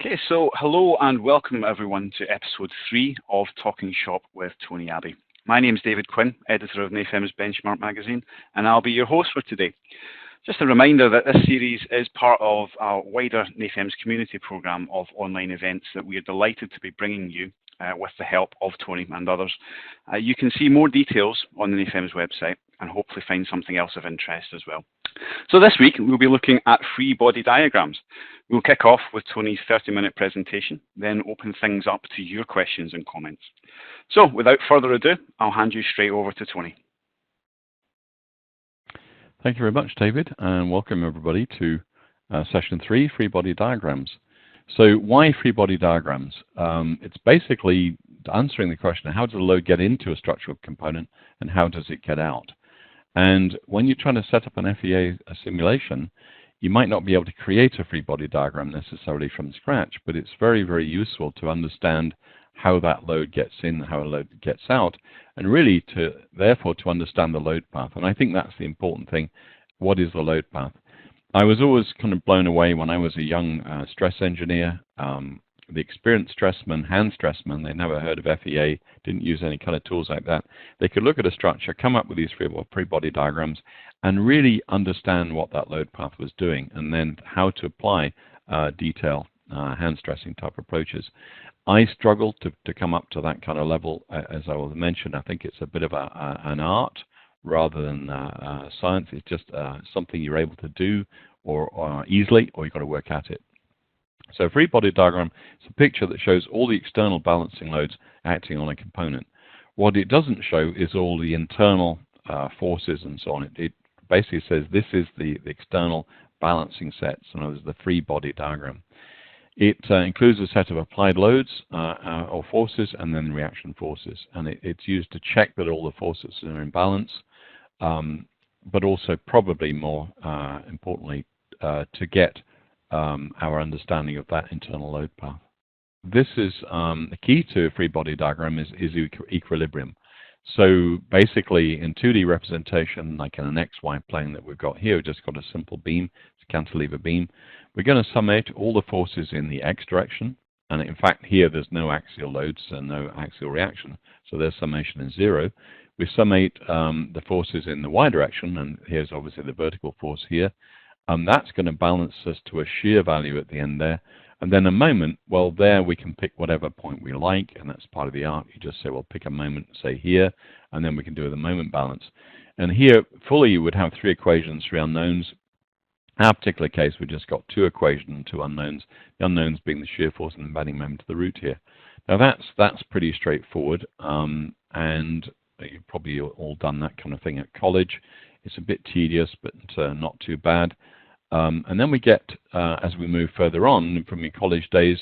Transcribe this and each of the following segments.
Okay, so hello and welcome everyone to episode 3 of Talking Shop with Tony Abbey. My name is David Quinn, editor of NAFEMS Benchmark magazine, and I'll be your host for today. Just a reminder that this series is part of our wider NAFEMS community programme of online events that we are delighted to be bringing you with the help of Tony and others. You can see more details on the NAFEMS website and hopefully find something else of interest as well. So this week we'll be looking at free body diagrams. We'll kick off with Tony's 30-minute presentation, then open things up to your questions and comments. So without further ado, I'll hand you straight over to Tony. Thank you very much, David, and welcome everybody to session 3, free body diagrams. So why free body diagrams? It's basically answering the question, how does the load get into a structural component and how does it get out? And when you're trying to set up an FEA simulation, you might not be able to create a free body diagram necessarily from scratch, but it's very, very useful to understand how that load gets in, how a load gets out, and really therefore to understand the load path. And I think that's the important thing. What is the load path? I was always kind of blown away when I was a young stress engineer. The experienced stressmen, hand stressmen, they never heard of FEA, didn't use any kind of tools like that. They could look at a structure, come up with these free body diagrams, and really understand what that load path was doing, and then how to apply detail hand stressing type approaches. I struggled to come up to that kind of level. As I will mention, I think it's a bit of an art rather than science. It's just something you're able to do or easily, or you've got to work at it. So a free body diagram is a picture that shows all the external balancing loads acting on a component. What it doesn't show is all the internal forces and so on. It basically says this is the external balancing sets, and there's the free body diagram. It includes a set of applied loads or forces and then reaction forces. And it's used to check that all the forces are in balance, but also probably more importantly to get our understanding of that internal load path. This is the key to a free body diagram is equilibrium. So basically in 2D representation, like in an XY plane that we've got here, we've just got a simple beam, it's a cantilever beam. We're going to summate all the forces in the X direction. And in fact, here there's no axial loads and no axial reaction. So their summation is 0. We summate the forces in the Y direction, and here's obviously the vertical force here. That's going to balance us to a shear value at the end there. And then a moment, well, there we can pick whatever point we like, and that's part of the art. You just say, well, pick a moment, say here, and then we can do the moment balance. And here, fully, you would have 3 equations, 3 unknowns. In our particular case, we just got 2 equations and 2 unknowns, the unknowns being the shear force and the bending moment to the root here. Now, that's pretty straightforward, and you've probably all done that kind of thing at college. It's a bit tedious, but not too bad. And then we get, as we move further on from your college days,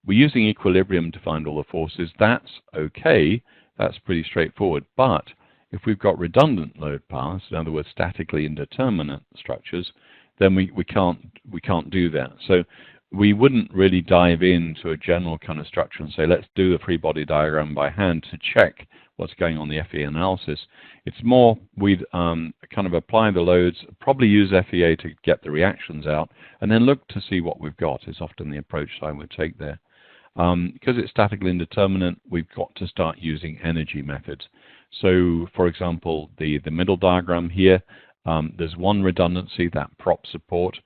we're using equilibrium to find all the forces. That's okay. That's pretty straightforward. But if we've got redundant load paths, in other words, statically indeterminate structures, then we can't do that. So we wouldn't really dive into a general kind of structure and say, let's do the free body diagram by hand to check what's going on in the FEA analysis. It's more we'd kind of apply the loads, probably use FEA to get the reactions out, and then look to see what we've got is often the approach I would take there. Because it's statically indeterminate, we've got to start using energy methods. So, for example, the middle diagram here, there's one redundancy, that prop support.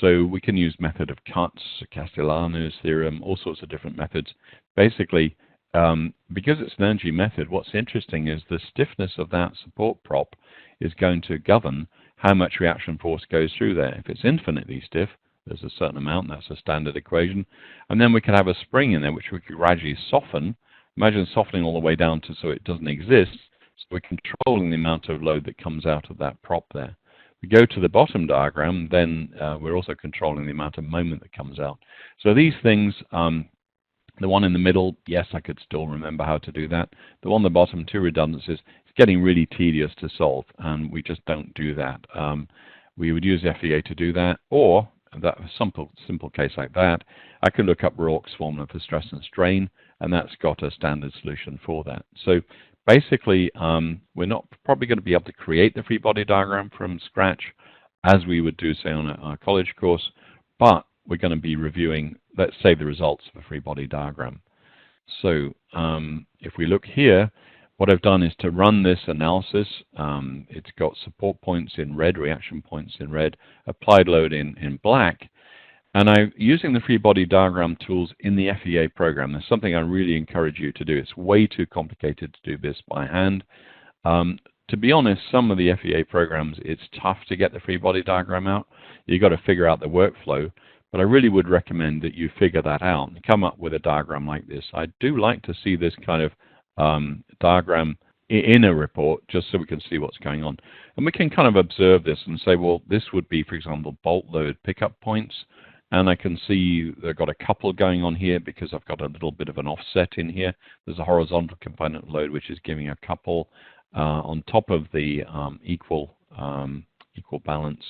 So we can use method of cuts, Castellano's theorem, all sorts of different methods. Basically, because it's an energy method, what's interesting is the stiffness of that support prop is going to govern how much reaction force goes through there. If it's infinitely stiff, there's a certain amount, that's a standard equation. And then we could have a spring in there which we could gradually soften. Imagine softening all the way down to so it doesn't exist. So we're controlling the amount of load that comes out of that prop there. We go to the bottom diagram, then we're also controlling the amount of moment that comes out. So these things, the one in the middle, yes, I could still remember how to do that. The one on the bottom, 2 redundancies, it's getting really tedious to solve, and we just don't do that. We would use FEA to do that, or that simple case like that, I could look up Rourke's formula for stress and strain, and that's got a standard solution for that. So basically, we're not probably going to be able to create the free body diagram from scratch as we would do, say, on a college course, but we're going to be reviewing let's say the results of a free body diagram. So if we look here, what I've done is to run this analysis. It's got support points in red, reaction points in red, applied load in black. And I'm using the free body diagram tools in the FEA program. That's something I really encourage you to do. It's way too complicated to do this by hand. To be honest, some of the FEA programs, it's tough to get the free body diagram out. You've got to figure out the workflow. But I really would recommend that you figure that out and come up with a diagram like this. I do like to see this kind of diagram in a report just so we can see what's going on. And we can kind of observe this and say, well, this would be, for example, bolt load pickup points. And I can see they've got a couple going on here because I've got a little bit of an offset in here. There's a horizontal component load which is giving a couple on top of the equal balance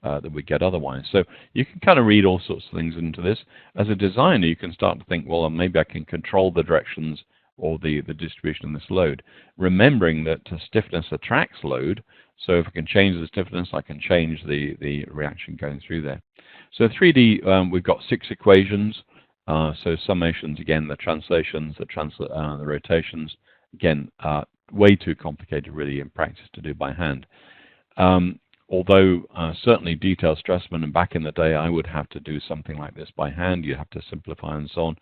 that we get otherwise. So you can kind of read all sorts of things into this. As a designer, you can start to think, well, maybe I can control the directions or the distribution of this load, remembering that stiffness attracts load. So if I can change the stiffness, I can change the reaction going through there. So 3D, we've got 6 equations. So summations, again, the translations, the rotations, again, way too complicated really in practice to do by hand. Although certainly detailed stressmen, and back in the day I would have to do something like this by hand. You have to simplify and so on.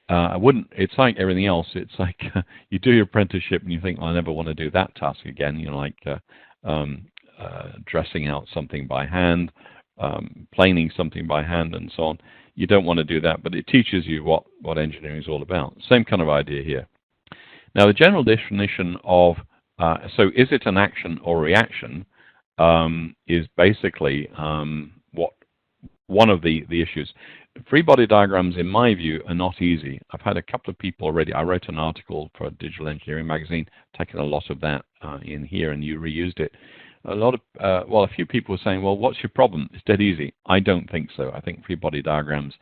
I wouldn't. It's like everything else. It's like you do your apprenticeship and you think, well, I never want to do that task again. You know, like dressing out something by hand, planing something by hand, and so on. You don't want to do that, but it teaches you what engineering is all about. Same kind of idea here. Now, the general definition of so is it an action or reaction? Is basically one of the issues. Free body diagrams, in my view, are not easy. I've had a couple of people already. I wrote an article for a Digital Engineering magazine, taking a lot of that in here, and you reused it. A few people were saying, well, what's your problem? It's dead easy. I don't think so. I think free body diagrams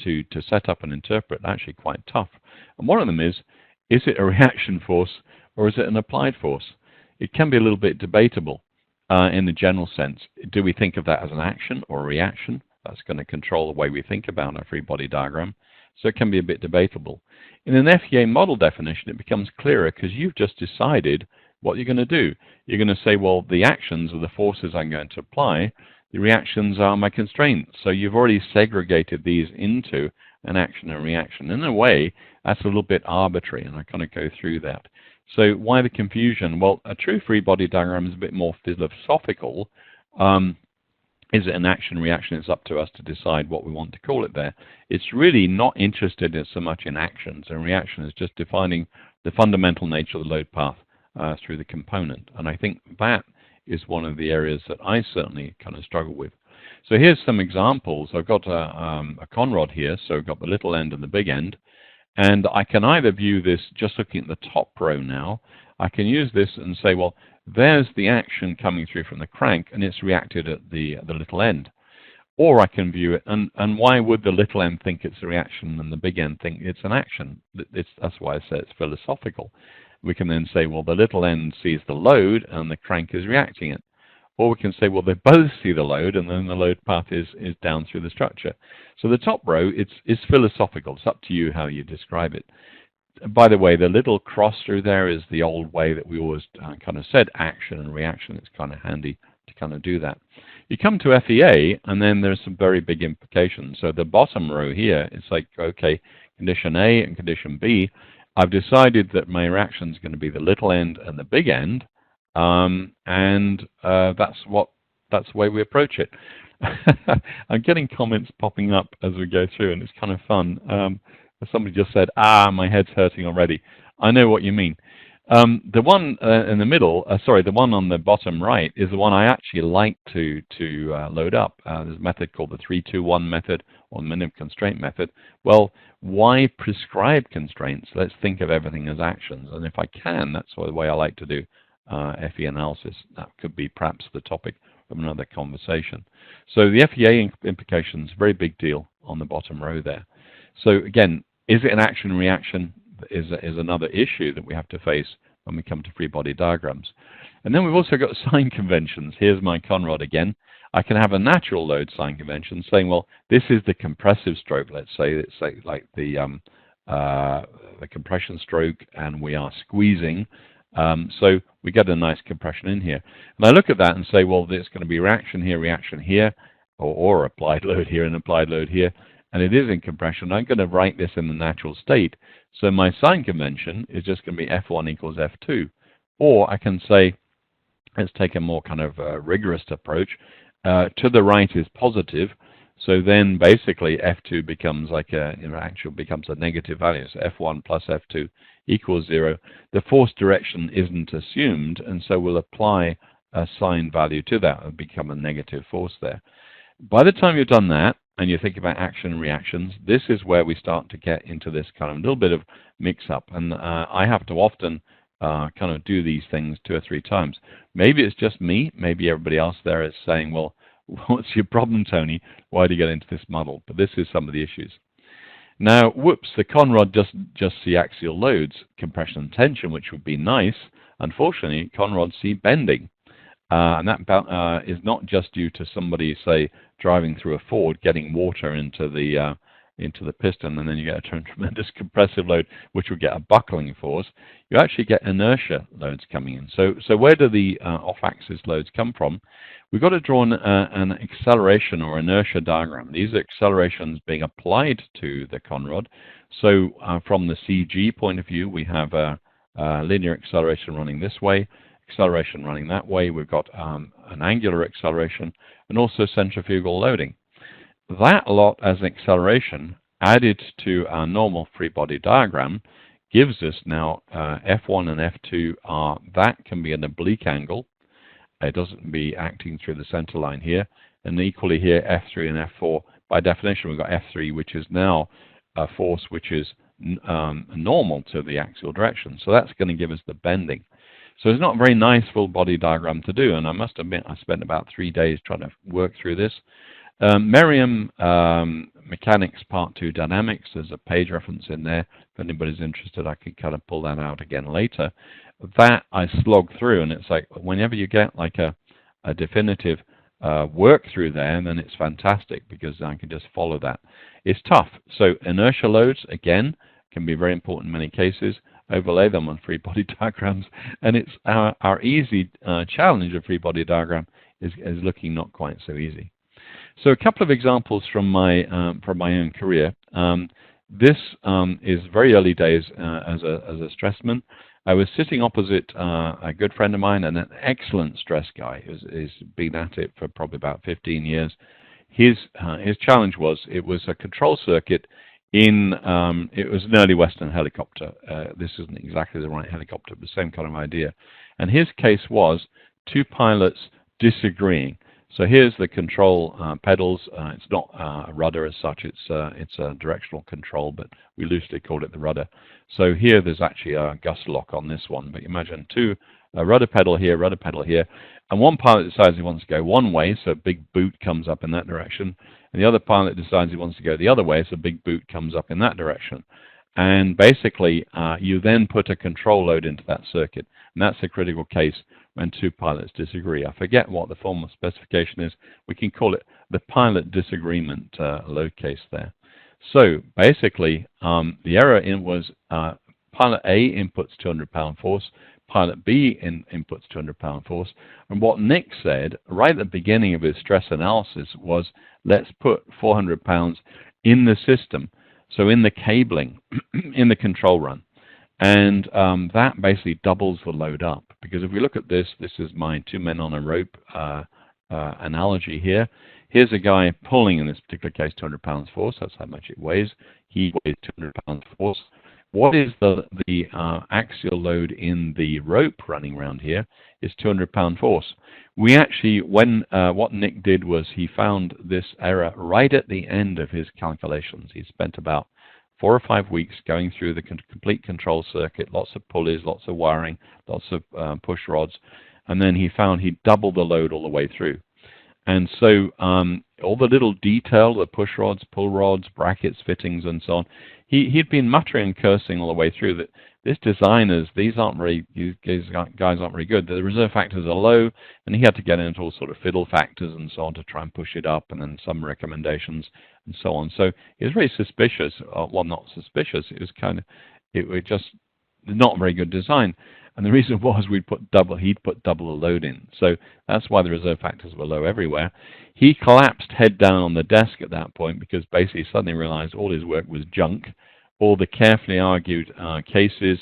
to set up and interpret are actually quite tough. And one of them is it a reaction force or is it an applied force? It can be a little bit debatable. In the general sense, do we think of that as an action or a reaction? That's going to control the way we think about a free body diagram. So it can be a bit debatable. In an FEA model definition, it becomes clearer because you've just decided what you're going to do. You're going to say, well, the actions are the forces I'm going to apply. The reactions are my constraints. So you've already segregated these into an action and reaction. In a way, that's a little bit arbitrary, and I kind of go through that. So why the confusion? Well, a true free body diagram is a bit more philosophical. Is it an action reaction? It's up to us to decide what we want to call it there. It's really not interested in so much in actions, and reaction is just defining the fundamental nature of the load path through the component. And I think that is one of the areas that I certainly kind of struggle with. So here's some examples. I've got a conrod here, so I've got the little end and the big end. And I can either view this, just looking at the top row now, I can use this and say, well, there's the action coming through from the crank, and it's reacted at the little end. Or I can view it, and why would the little end think it's a reaction and the big end think it's an action? That's why I say it's philosophical. We can then say, well, the little end sees the load, and the crank is reacting it. Or we can say, well, they both see the load, and then the load path is down through the structure. So the top row, it's philosophical. It's up to you how you describe it. By the way, the little cross through there is the old way that we always kind of said action and reaction. It's kind of handy to kind of do that. You come to FEA, and then there's some very big implications. So the bottom row here, it's like, okay, condition A and condition B. I've decided that my reaction is going to be the little end and the big end. That's the way we approach it. I'm getting comments popping up as we go through, and it's kind of fun. Somebody just said, my head's hurting already. I know what you mean. The one in the middle, the one on the bottom right is the one I actually like to load up. There's a method called the 3-2-1 method, or minimum constraint method. Well, why prescribe constraints? Let's think of everything as actions. And if I can, that's the way I like to do FE analysis. That could be perhaps the topic of another conversation. So the FEA implications, very big deal on the bottom row there. So again, is it an action reaction is another issue that we have to face when we come to free body diagrams. And then we've also got sign conventions. Here's my conrod again. I can have a natural load sign convention saying, well, this is the compressive stroke, let's say like the compression stroke, and we are squeezing. So we get a nice compression in here. And I look at that and say, well, there's going to be reaction here, or applied load here and applied load here, and it is in compression. I'm going to write this in the natural state. So my sign convention is just going to be F1 equals F2. Or I can say, let's take a more kind of rigorous approach. To the right is positive. So then basically F2 becomes like becomes a negative value. So F1 plus F2 equals 0. The force direction isn't assumed, and so we'll apply a sign value to that. It'll become a negative force there. By the time you've done that, and you think about action and reactions, this is where we start to get into this kind of little bit of mix-up. And I have to often kind of do these things 2 or 3 times. Maybe it's just me. Maybe everybody else there is saying, well, what's your problem, Tony? Why do you get into this muddle? But this is some of the issues. Now, whoops, the conrod doesn't just see axial loads, compression and tension, which would be nice. Unfortunately, conrods see bending. And that is not just due to somebody, say, driving through a Ford, getting water into the piston, and then you get a tremendous compressive load, which will get a buckling force. You actually get inertia loads coming in. So where do the off-axis loads come from? We've got to draw an acceleration or inertia diagram. These are accelerations being applied to the conrod. So from the CG point of view, we have a linear acceleration running this way, acceleration running that way. We've got an angular acceleration and also centrifugal loading. That lot as an acceleration added to our normal free body diagram gives us now F1 and F2 that can be an oblique angle. It doesn't be acting through the center line here. And equally here, F3 and F4. By definition, we've got F3, which is now a force which is normal to the axial direction. So that's going to give us the bending. So it's not a very nice full body diagram to do. And I must admit, I spent about 3 days trying to work through this. Merriam Mechanics Part 2 Dynamics, there's a page reference in there. If anybody's interested, I could kind of pull that out again later. That I slog through, and it's like whenever you get like a definitive work through there, then it's fantastic because I can just follow that. It's tough. So inertia loads, again, can be very important in many cases. Overlay them on free body diagrams, and it's our easy challenge of free body diagram is looking not quite so easy. So a couple of examples from my own career. This is very early days as a stressman. I was sitting opposite a good friend of mine and an excellent stress guy who's been at it for probably about 15 years. His challenge was it was a control circuit it was an early Western helicopter. This isn't exactly the right helicopter, but the same kind of idea. And his case was 2 pilots disagreeing. So here's the control pedals. It's not a rudder as such. It's a directional control, but we loosely call it the rudder. So here there's actually a gust lock on this one. But imagine a rudder pedal here, and one pilot decides he wants to go one way, so a big boot comes up in that direction, and the other pilot decides he wants to go the other way, so a big boot comes up in that direction. And basically, you then put a control load into that circuit, and that's a critical case when 2 pilots disagree. I forget what the formal specification is. We can call it the pilot disagreement load case there. So basically, the error was pilot A inputs 200-pound force, pilot B inputs 200-pound force, and what Nick said right at the beginning of his stress analysis was, let's put 400 pounds in the system, so in the cabling, in the control run. And that basically doubles the load up. Because if we look at this, this is my 2 men on a rope analogy here. Here's a guy pulling, in this particular case, 200 pounds force. That's how much it weighs. He weighs 200 pounds force. What is the axial load in the rope running around here is 200-pound force. We actually, what Nick did was he found this error right at the end of his calculations. He spent about 4 or 5 weeks going through the complete control circuit, lots of pulleys, lots of wiring, lots of push rods, and then he found he doubled the load all the way through. And so all the little detail, the push rods, pull rods, brackets, fittings, and so on, he'd been muttering and cursing all the way through that these designers, these guys aren't very good. The reserve factors are low, and he had to get into all sort of fiddle factors and so on to try and push it up, and then some recommendations and so on. So he was very suspicious. Well, not suspicious. It was it was just not very good design. And the reason was he'd put double the load in. So that's why the reserve factors were low everywhere. He collapsed head down on the desk at that point because basically he suddenly realized all his work was junk. All the carefully argued cases,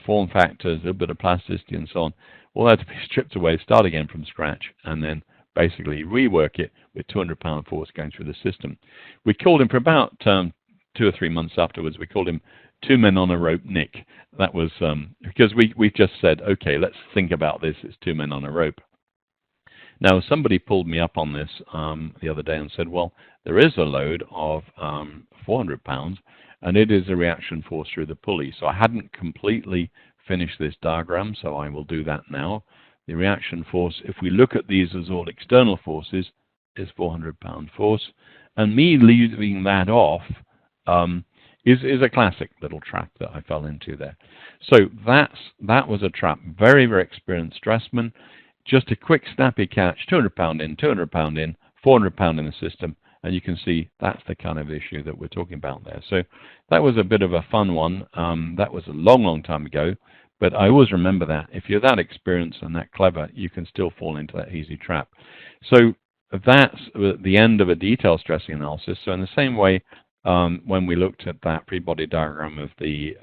form factors, a little bit of plasticity and so on, all had to be stripped away, start again from scratch, and then basically rework it with 200-pound force going through the system. We called him for about 2 or 3 months afterwards, we called him Two Men on a Rope Nick. That was because we just said, okay, let's think about this. It's 2 men on a rope. Now, somebody pulled me up on this the other day and said, well, there is a load of 400 pounds, and it is a reaction force through the pulley. So I hadn't completely finished this diagram, so I will do that now. The reaction force, if we look at these as all external forces, is 400-pound force. And me leaving that off is a classic little trap that I fell into there. So that was a trap. Very, very experienced dressman. Just a quick snappy catch, 200 pound in, 200 pound in, 400 pound in the system, and you can see that's the kind of issue that we're talking about there. So that was a bit of a fun one. That was a long, long time ago, but I always remember that. If you're that experienced and that clever, you can still fall into that easy trap. So that's the end of a detailed stressing analysis. So in the same way, when we looked at that free-body diagram of the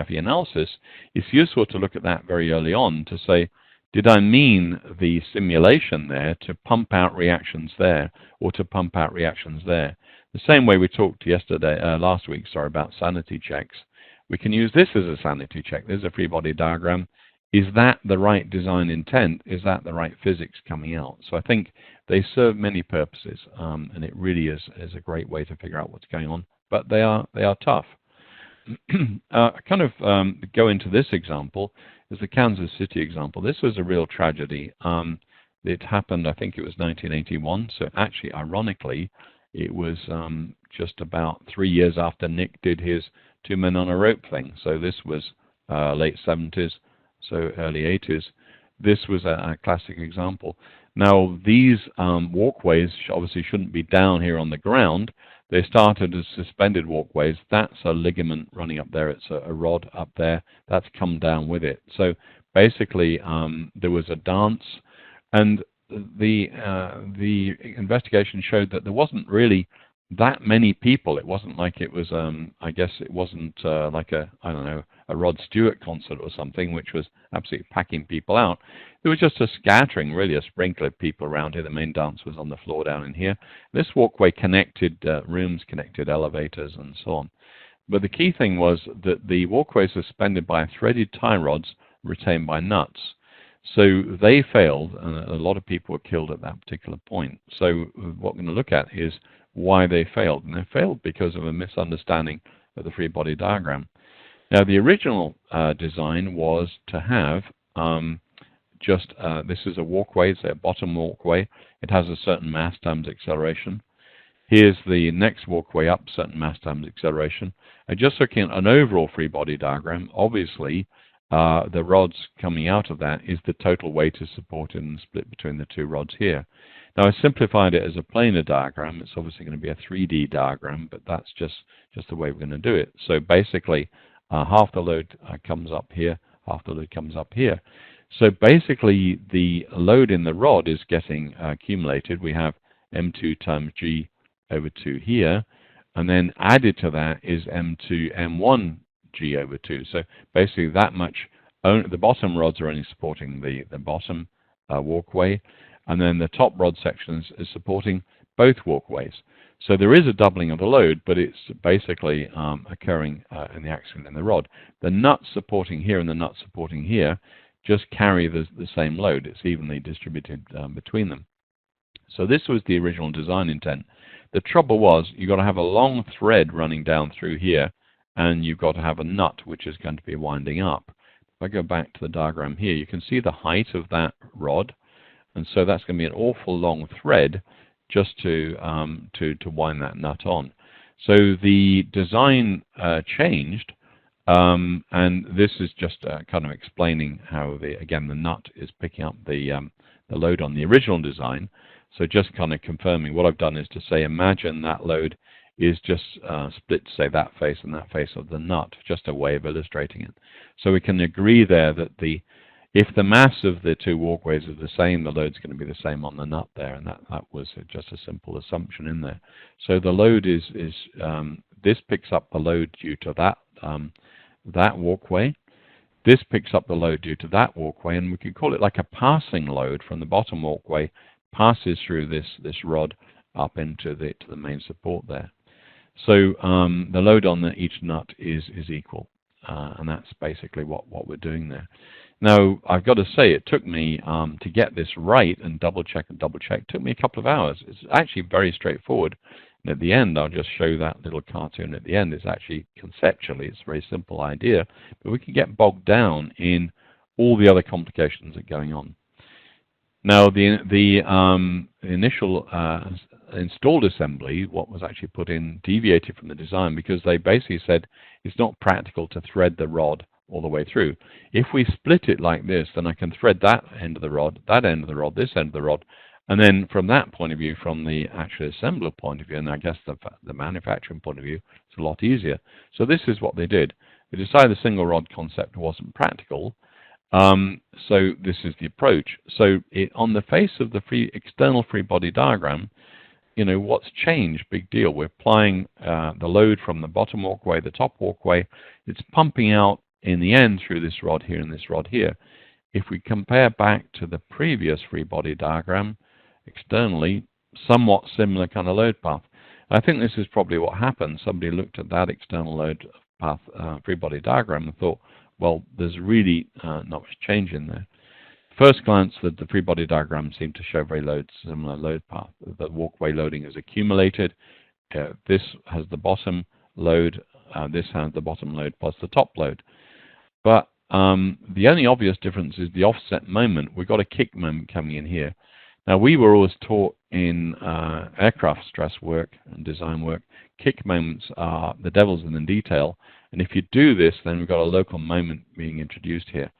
FE analysis, it's useful to look at that very early on to say, did I mean the simulation there to pump out reactions there or to pump out reactions there? The same way we talked last week, about sanity checks. We can use this as a sanity check. There's a free-body diagram. Is that the right design intent? Is that the right physics coming out? So I think they serve many purposes, and it really is a great way to figure out what's going on. But they are tough. Go into this example. Is the Kansas City example. This was a real tragedy. It happened, I think it was 1981. So actually, ironically, it was just about 3 years after Nick did his 2 men on a rope thing. So this was late 70s, so early 80s. This was a classic example. Now, these walkways obviously shouldn't be down here on the ground. They started as suspended walkways. That's a ligament running up there. It's a rod up there. That's come down with it. So basically, there was a dance, and the investigation showed that there wasn't really that many people. It wasn't like it was, I guess it wasn't like a Rod Stewart concert or something, which was absolutely packing people out. There was just a scattering, really, a sprinkle of people around here. The main dance was on the floor down in here. This walkway connected rooms, connected elevators, and so on. But the key thing was that the walkway is suspended by threaded tie rods retained by nuts. So they failed, and a lot of people were killed at that particular point. So what we're going to look at is why they failed. And they failed because of a misunderstanding of the free body diagram. Now, the original design was to have this is a walkway, it's a bottom walkway. It has a certain mass times acceleration. Here's the next walkway up, certain mass times acceleration. And just looking at an overall free body diagram, obviously, the rods coming out of that is the total weight is supported and split between the two rods here. Now, I simplified it as a planar diagram. It's obviously going to be a 3D diagram, but that's just the way we're going to do it. So basically, half the load comes up here, half the load comes up here. So basically, the load in the rod is getting accumulated. We have M2 times G over 2 here, and then added to that is M2 M1 G over 2. So basically, that much. The bottom rods are only supporting the bottom walkway, and then the top rod sections is supporting both walkways. So there is a doubling of the load, but it's basically occurring in the axle and in the rod. The nuts supporting here and the nuts supporting here just carry the same load. It's evenly distributed between them. So this was the original design intent. The trouble was you've got to have a long thread running down through here, and you've got to have a nut which is going to be winding up. If I go back to the diagram here, you can see the height of that rod. and so that's going to be an awful long thread just to wind that nut on. So the design changed, and this is just kind of explaining how the nut is picking up the load on the original design. So just kind of confirming, what I've done is to say, imagine that load is just split, say, that face and that face of the nut, just a way of illustrating it. So we can agree there that if the mass of the two walkways is the same, the load's going to be the same on the nut there, and that was just a simple assumption in there. So the load is this picks up the load due to that walkway. This picks up the load due to that walkway, and we could call it like a passing load from the bottom walkway, passes through this rod up into the main support there. So the load on each nut is equal, and that's basically what we're doing there. Now, I've got to say, it took me to get this right and double check, it took me a couple of hours. It's actually very straightforward. And at the end, I'll just show that little cartoon at the end. It's actually, conceptually, it's a very simple idea, but we can get bogged down in all the other complications that are going on. Now, the initial installed assembly, what was actually put in, deviated from the design because they basically said it's not practical to thread the rod all the way through. If we split it like this, then I can thread that end of the rod, that end of the rod, this end of the rod, and then from that point of view, from the actual assembler point of view, and I guess the manufacturing point of view, it's a lot easier. So this is what they did. They decided the single rod concept wasn't practical, so this is the approach. So on the face of the external free body diagram, you know, what's changed? Big deal. We're applying the load from the bottom walkway, the top walkway. It's pumping out in the end through this rod here and this rod here. If we compare back to the previous free body diagram, externally, somewhat similar kind of load path. I think this is probably what happened. Somebody looked at that external load path free body diagram and thought, well, there's really not much change in there. First glance, the free body diagram seemed to show very similar load path. The walkway loading is accumulated. This has the bottom load. This has the bottom load plus the top load. But the only obvious difference is the offset moment. We've got a kick moment coming in here. Now, we were always taught in aircraft stress work and design work, kick moments are the devil's in the detail. And if you do this, then we've got a local moment being introduced here.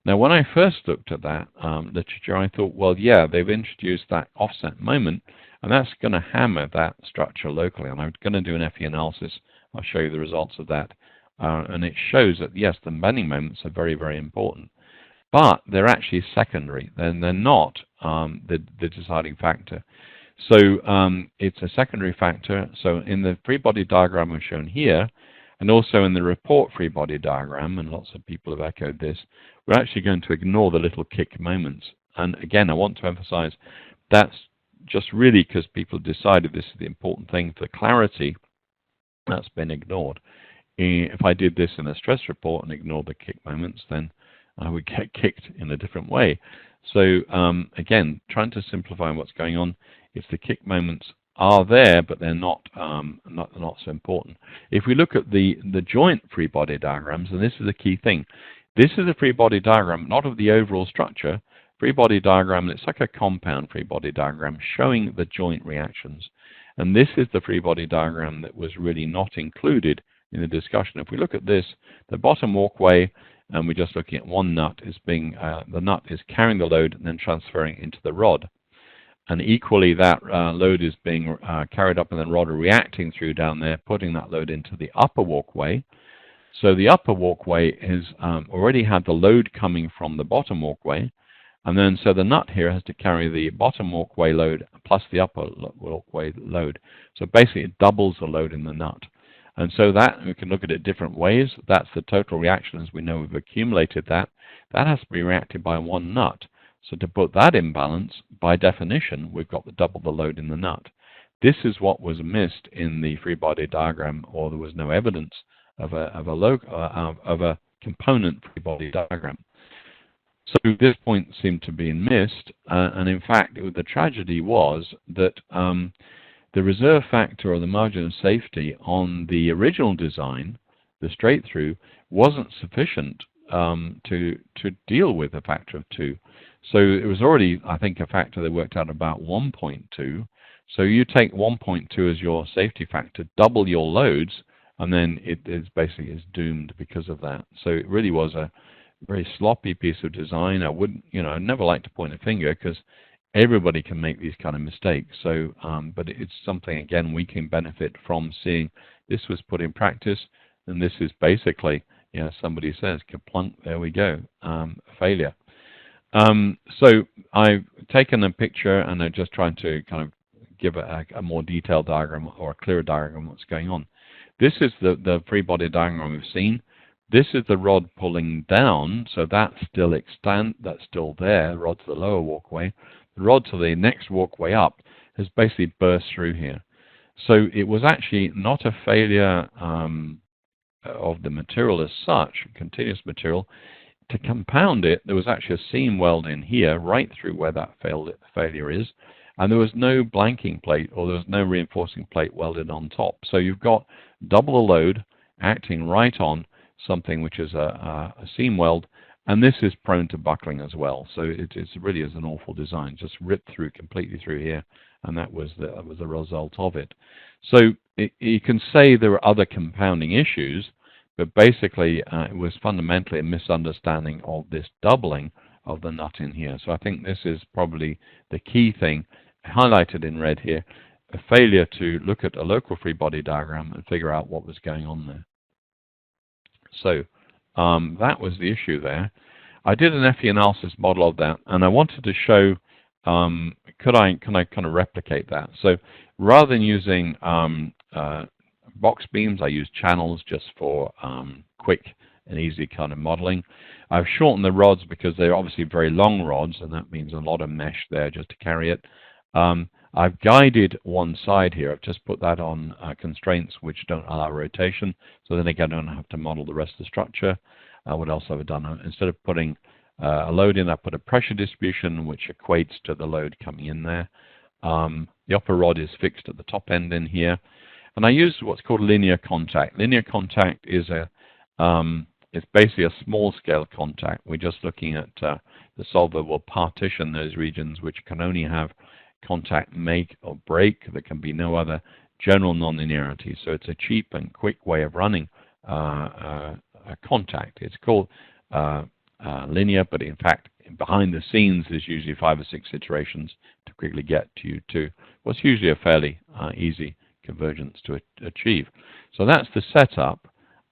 Now, when I first looked at that literature, I thought, well, yeah, they've introduced that offset moment, and that's going to hammer that structure locally. And I'm going to do an FE analysis. I'll show you the results of that. And it shows that, yes, the bending moments are very, very important. But they're actually secondary. They're not the deciding factor. So it's a secondary factor. So in the free body diagram I've shown here, and also in the report free body diagram, and lots of people have echoed this, we're actually going to ignore the little kick moments. And again, I want to emphasize that's just really because people decided this is the important thing for clarity. That's been ignored. If I did this in a stress report and ignored the kick moments, then I would get kicked in a different way. So again, trying to simplify what's going on, it's the kick moments are there, but they're not so important. If we look at the joint free body diagrams, and this is a key thing, this is a free body diagram, not of the overall structure. Free body diagram, it's like a compound free body diagram showing the joint reactions. And this is the free body diagram that was really not included in the discussion. If we look at this, the bottom walkway, and we're just looking at one nut, is being the nut is carrying the load and then transferring into the rod. And equally, that load is being carried up and then rod are reacting through down there, putting that load into the upper walkway. So the upper walkway is already had the load coming from the bottom walkway, and then so the nut here has to carry the bottom walkway load plus the upper walkway load. So basically, it doubles the load in the nut. And so that, we can look at it different ways. That's the total reaction. As we know, we've accumulated that. That has to be reacted by one nut. So to put that in balance, by definition, we've got to double the load in the nut. This is what was missed in the free body diagram, or there was no evidence of a component free body diagram. So this point seemed to be missed, and in fact, the tragedy was that the reserve factor or the margin of safety on the original design, the straight through, wasn't sufficient to deal with a factor of 2. So it was already, I think, a factor they worked out about 1.2. So you take 1.2 as your safety factor, double your loads, and then it is basically is doomed because of that. So it really was a very sloppy piece of design. I wouldn't, I'd never like to point a finger because everybody can make these kind of mistakes. So, but it's something, again, we can benefit from seeing this was put in practice, and this is basically, somebody says, kaplunk, there we go, failure. So I've taken a picture and I'm just trying to kind of give a more detailed diagram or a clearer diagram of what's going on. This is the free body diagram we've seen. This is the rod pulling down, so that's still extant, that's still there, the rod to the lower walkway. The rod to the next walkway up has basically burst through here. So it was actually not a failure of the material as such, continuous material. To compound it, there was actually a seam weld in here, right through where that failure is, and there was no blanking plate, or there was no reinforcing plate welded on top. So you've got double the load acting right on something which is a seam weld, and this is prone to buckling as well. So it really is an awful design, just ripped through completely through here, and that was the result of it. So you can say there were other compounding issues, but basically it was fundamentally a misunderstanding of this doubling of the nut in here. So I think this is probably the key thing highlighted in red here, a failure to look at a local free body diagram and figure out what was going on there. So that was the issue there. I did an FE analysis model of that, and I wanted to show, can I kind of replicate that? So rather than using box beams, I use channels just for quick and easy kind of modeling. I've shortened the rods because they're obviously very long rods, and that means a lot of mesh there just to carry it. I've guided one side here. I've just put that on constraints which don't allow rotation, so then again I don't have to model the rest of the structure. What else have I done? Instead of putting a load in, I put a pressure distribution which equates to the load coming in there. The upper rod is fixed at the top end in here, and I use what's called linear contact. Linear contact is it's basically a small scale contact. We're just looking at the solver will partition those regions which can only have contact make or break. There can be no other general nonlinearity. So it's a cheap and quick way of running a contact. It's called linear, but in fact, behind the scenes, there's usually 5 or 6 iterations to quickly get you to what's usually a fairly easy convergence to achieve. So that's the setup,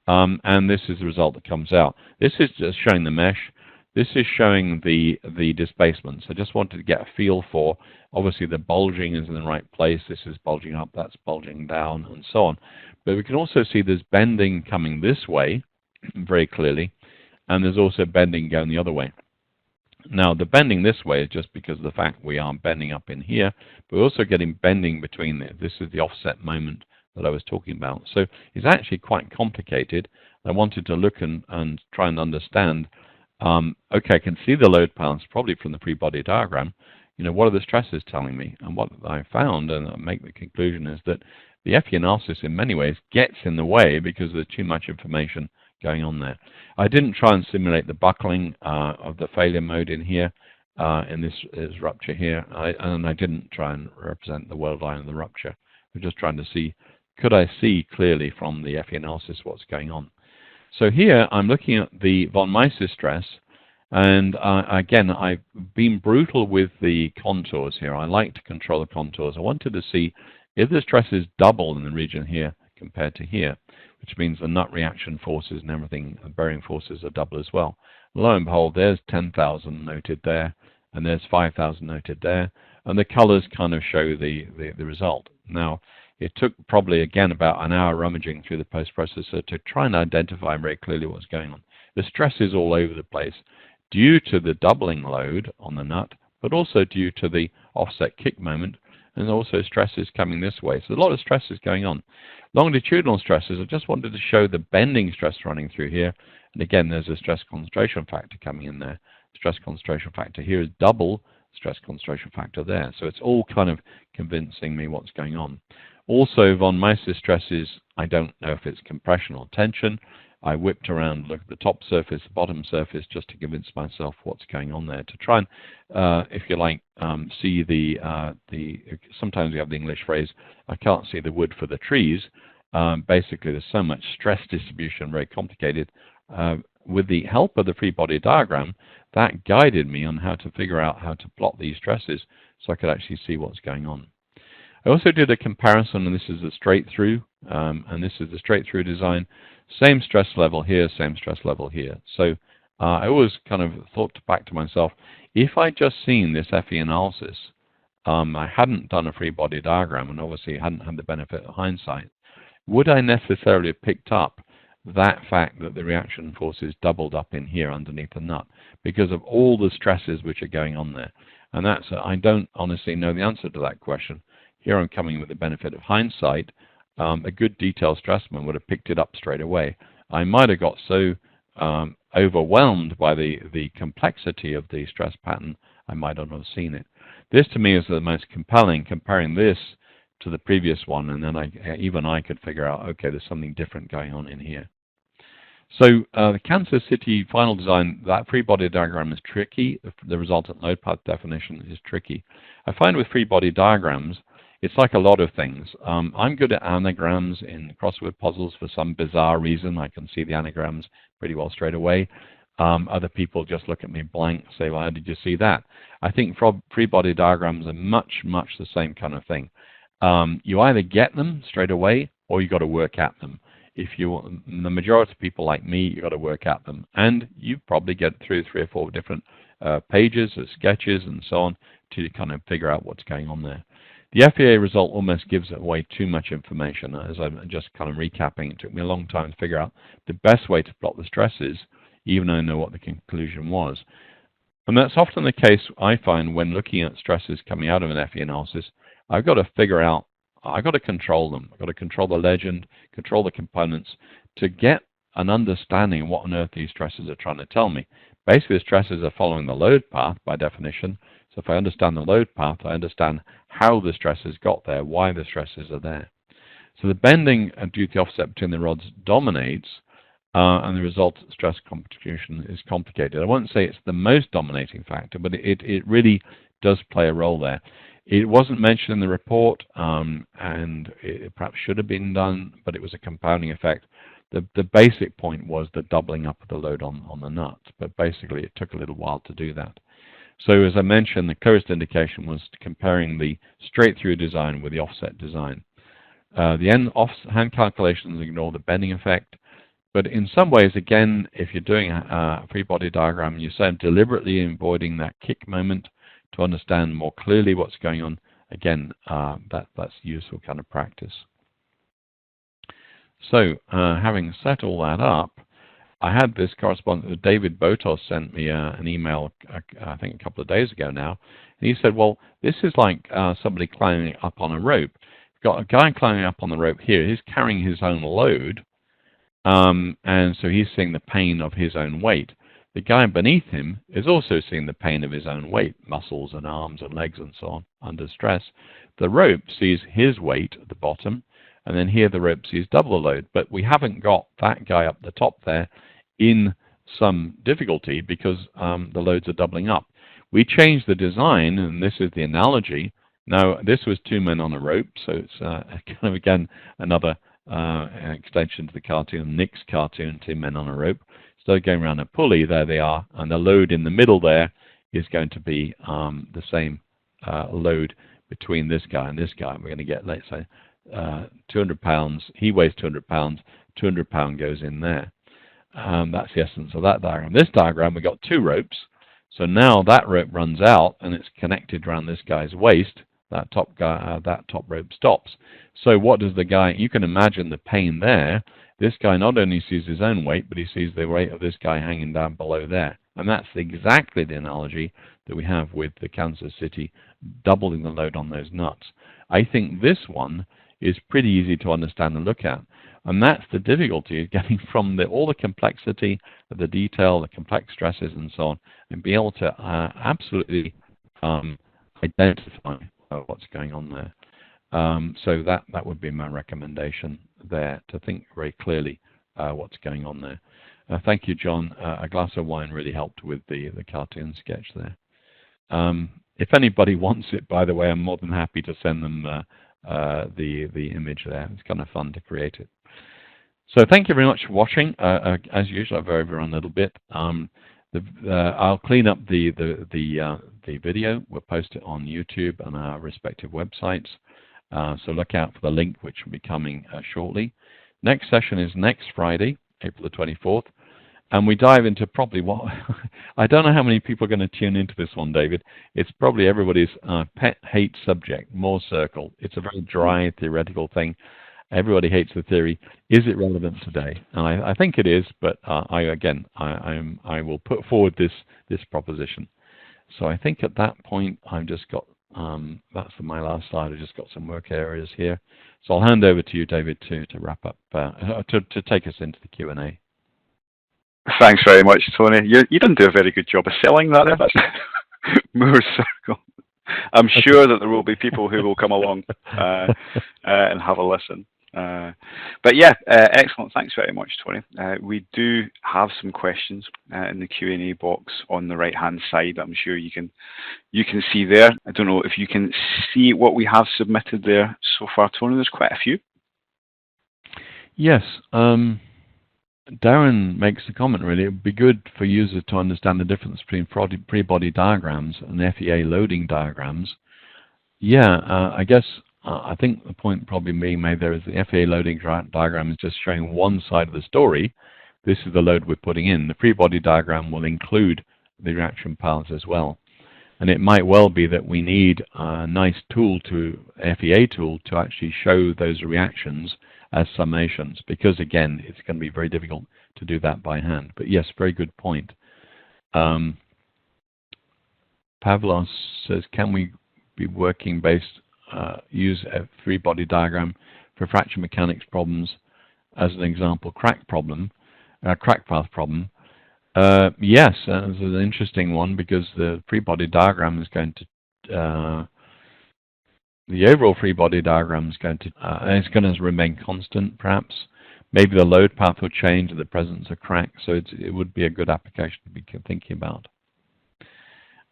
and this is the result that comes out. This is just showing the mesh. This is showing the displacements. I just wanted to get a feel for, obviously the bulging is in the right place. This is bulging up, that's bulging down, and so on. But we can also see there's bending coming this way very clearly, and there's also bending going the other way. Now, the bending this way is just because of the fact we are bending up in here, but we're also getting bending between there. This is the offset moment that I was talking about. So it's actually quite complicated. I wanted to look and try and understand, okay, I can see the load balance probably from the free body diagram. What are the stresses telling me? And what I found, and I make the conclusion, is that the FE analysis in many ways gets in the way because there's too much information going on there. I didn't try and simulate the buckling of the failure mode in here, in this rupture here, and I didn't try and represent the weld line of the rupture. We're just trying to see, could I see clearly from the FE analysis what's going on? So here I'm looking at the von Mises stress, and again, I've been brutal with the contours here. I like to control the contours. I wanted to see if the stress is double in the region here compared to here, which means the nut reaction forces and everything, the bearing forces are double as well. Lo and behold, there's 10,000 noted there, and there's 5,000 noted there, and the colors kind of show the result. Now, it took probably, again, about an hour rummaging through the post-processor to try and identify very clearly what's going on. The stress is all over the place due to the doubling load on the nut, but also due to the offset kick moment, and also stresses coming this way. So a lot of stresses going on. Longitudinal stresses, I just wanted to show the bending stress running through here. And again, there's a stress concentration factor coming in there. Stress concentration factor here is double stress concentration factor there. So it's all kind of convincing me what's going on. Also, von Mises stresses, I don't know if it's compression or tension. I whipped around, looked at the top surface, the bottom surface, just to convince myself what's going on there, to try and, if you like, see sometimes we have the English phrase, I can't see the wood for the trees. Basically, there's so much stress distribution, very complicated. With the help of the free body diagram, that guided me on how to figure out how to plot these stresses so I could actually see what's going on. I also did a comparison, and this is a straight through, and this is the straight through design. Same stress level here, same stress level here. So I always kind of thought back to myself, if I'd just seen this FE analysis, I hadn't done a free body diagram, and obviously hadn't had the benefit of hindsight, would I necessarily have picked up that fact that the reaction forces doubled up in here underneath the nut because of all the stresses which are going on there? And that's, I don't honestly know the answer to that question. Here I'm coming with the benefit of hindsight. A good detailed stressman would have picked it up straight away. I might have got so overwhelmed by the complexity of the stress pattern, I might not have seen it. This to me is the most compelling, comparing this to the previous one, and then even I could figure out, okay, there's something different going on in here. So the Kansas City final design, that free body diagram is tricky. The resultant load path definition is tricky. I find with free body diagrams, it's like a lot of things. I'm good at anagrams in crossword puzzles for some bizarre reason. I can see the anagrams pretty well straight away. Other people just look at me blank, say, well, how did you see that? I think free body diagrams are much, much the same kind of thing. You either get them straight away or you got to work at them. If the majority of people like me, you got to work at them, and you probably get through 3 or 4 different pages or sketches and so on to kind of figure out what's going on there. The FEA result almost gives away too much information. As I'm just kind of recapping, it took me a long time to figure out the best way to plot the stresses, even though I know what the conclusion was. And that's often the case, I find, when looking at stresses coming out of an FE analysis. I've got to figure out, I've got to control them. I've got to control the legend, control the components to get an understanding of what on earth these stresses are trying to tell me. Basically, the stresses are following the load path by definition. So if I understand the load path, I understand how the stresses got there, why the stresses are there. So the bending due to the offset between the rods dominates, and the result stress contribution is complicated. I won't say it's the most dominating factor, but it really does play a role there. It wasn't mentioned in the report, and it perhaps should have been done, but it was a compounding effect. The basic point was the doubling up of the load on the nut, but basically it took a little while to do that. So as I mentioned, the clearest indication was comparing the straight-through design with the offset design. The hand calculations ignore the bending effect, but in some ways, again, if you're doing a free body diagram, you say I'm deliberately avoiding that kick moment to understand more clearly what's going on. Again, that's useful kind of practice. So having set all that up, I had this correspondent, David Botos, sent me an email, I think a couple of days ago now, and he said, well, this is like somebody climbing up on a rope. We've got a guy climbing up on the rope here. He's carrying his own load, and so he's seeing the pain of his own weight. The guy beneath him is also seeing the pain of his own weight, muscles and arms and legs and so on, under stress. The rope sees his weight at the bottom, and then here the rope sees double the load. But we haven't got that guy up the top there in some difficulty because the loads are doubling up. We changed the design, and this is the analogy. Now, this was 2 men on a rope, so it's kind of, again, another extension to the cartoon, Nick's cartoon, 2 men on a rope. So going around a pulley, there they are, and the load in the middle there is going to be the same load between this guy and this guy. We're going to get, let's say, 200 pounds. He weighs 200 pounds. 200 pound goes in there. That's the essence of that diagram. This diagram, we've got 2 ropes. So now that rope runs out, and it's connected around this guy's waist. That top rope stops. So what does the guy? You can imagine the pain there. This guy not only sees his own weight, but he sees the weight of this guy hanging down below there. And that's exactly the analogy that we have with the Kansas City doubling the load on those nuts. I think this one is pretty easy to understand and look at. And that's the difficulty of getting from all the complexity of the detail, the complex stresses and so on, and be able to absolutely identify what's going on there. So that would be my recommendation there, to think very clearly what's going on there. Thank you, John. A glass of wine really helped with the cartoon sketch there. If anybody wants it, by the way, I'm more than happy to send them the image there. It's kind of fun to create it. So thank you very much for watching. As usual, I've overrun a little bit. I'll clean up the video. We'll post it on YouTube and our respective websites. So look out for the link, which will be coming shortly. Next session is next Friday, April the 24th. And we dive into probably what, I don't know how many people are going to tune into this one, David. It's probably everybody's pet hate subject, Moore circle. It's a very dry theoretical thing. Everybody hates the theory. Is it relevant today? And I think it is, but I will put forward this proposition. So I think at that point, I've just got, that's my last slide. I've just got some work areas here. So I'll hand over to you, David, to wrap up, to take us into the Q&A. Thanks very much, Tony. You didn't do a very good job of selling that. Moore circle. I'm sure that there will be people who will come along and have a listen. But yeah, excellent. Thanks very much, Tony. We do have some questions in the Q&A box on the right-hand side. I'm sure you can see there. I don't know if you can see what we have submitted there so far, Tony. There's quite a few. Yes. Darren makes a comment, really. It would be good for users to understand the difference between free-body diagrams and FEA loading diagrams. Yeah, I guess I think the point probably being made there is the FEA loading diagram is just showing one side of the story. This is the load we're putting in. The free-body diagram will include the reaction paths as well. And it might well be that we need a nice tool, FEA tool, to actually show those reactions as summations, because again, it's going to be very difficult to do that by hand. But yes, very good point. Pavlos says, can we be working use a free-body diagram for fracture mechanics problems as an example, crack path problem? Yes, this is an interesting one, because the free-body diagram is going to the overall free body diagram is going to remain constant, perhaps. Maybe the load path will change in the presence of crack, so it would be a good application to be thinking about.